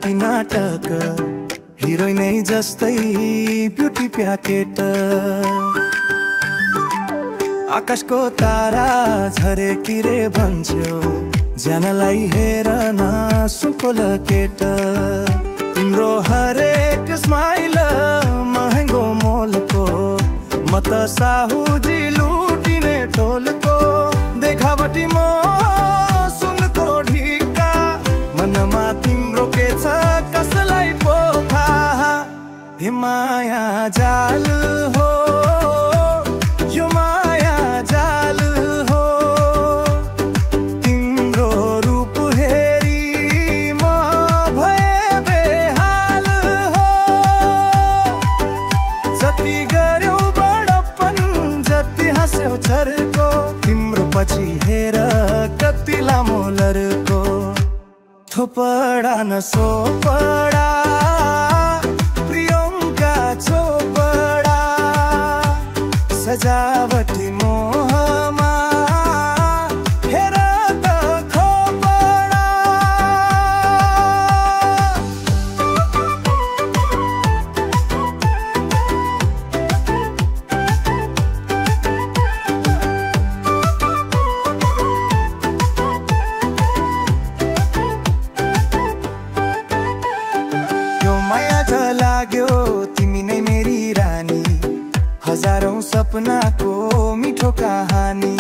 ती नाटक हिरोइनै जस्तै ब्युटी प्याकेट। आकाशको तारा झरे किरे भन्छौ ज्यानलाई हेर न सुकोल केट। तिम्रो हरेक स्माइल महँगो मोलको, म त साहुजी लुटिने टोलको। देखावटी म सुनको ढिक्का, मनमा तिम्रो के छ कसलाई पो थाहा। हे माया जाल हो यो माया जाल हो, तिम्रो रूप हेरी म भए बेहाल हो। जति गर्यौ बडपन जति हाँस्यौ छर्को, तिम्रो पछि हेर कति लामो लर्को। थोपडा न सोपडा प्रियंका चोपडा, सजावटी मोहमा हेर त खोपडा। माया त लाग्यो तिमी नै मेरी रानी, हजारौं सपनाको मिठो कहानी।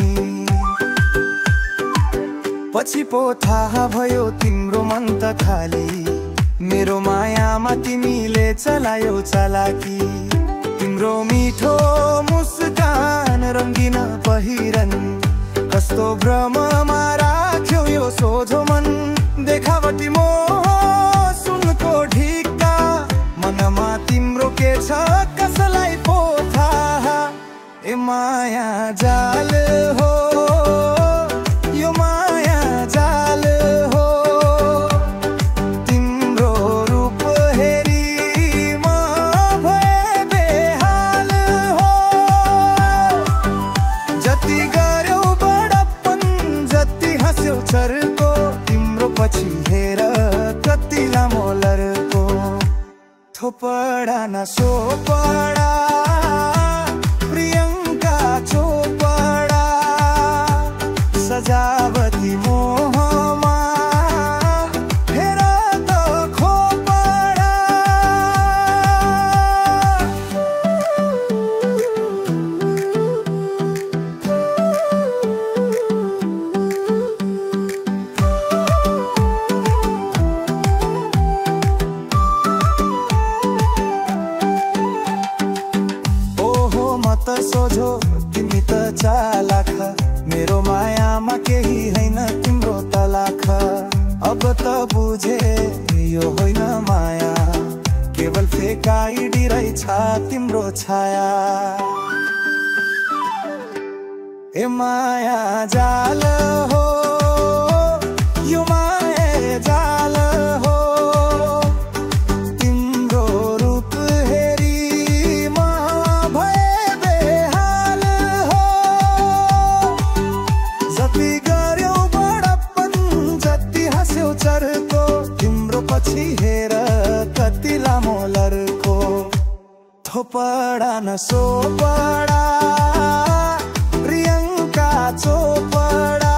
पछि पो थाहा भयो तिम्रो मन त खाली, मेरो मायामा तिमीले चलायो चालाकी। तिम्रो मिठो मुस्कान रङ्गिन पहिरन, कस्तो भ्रममा राख्यो यो सोझो मन। देखावटी मोह सुनको ढिक्का, मनमा तिम्रो के छ कसलाई पो थाहा। ए माया जाल हो यो माया जाल हो, तिम्रो रूप हेरी म भए बेहाल हो। जति गर्यौ बडपन जति हाँस्यौ छर्को, तिम्रो पछि हेर कति लामो लर्को। थोपडा न सोपडा प्रियंका चोपडा, सजावटी मोहमा हेर त खोपडा। सोझो तिमी त चालाख, मेरो मायामा केही हैन तिम्रो तलाख। अब त बुझे यो होइन माया, केवल फेक आइडी रहेछ तिम्रो छाया। ए माया जाल हो यो माया जाल हो, तिम्रो रूप हेरी म भए बेहाल हो। जति गर्यौ बडपन जति हाँस्यौ चर्को, तिम्रो पछि हेर कति लामो लर्को। थोपडा न सोपडा प्रियंका चोपडा,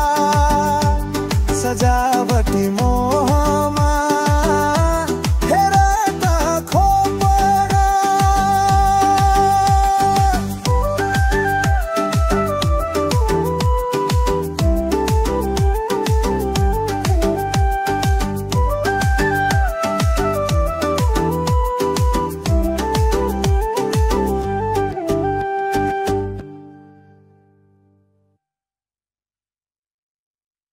सजा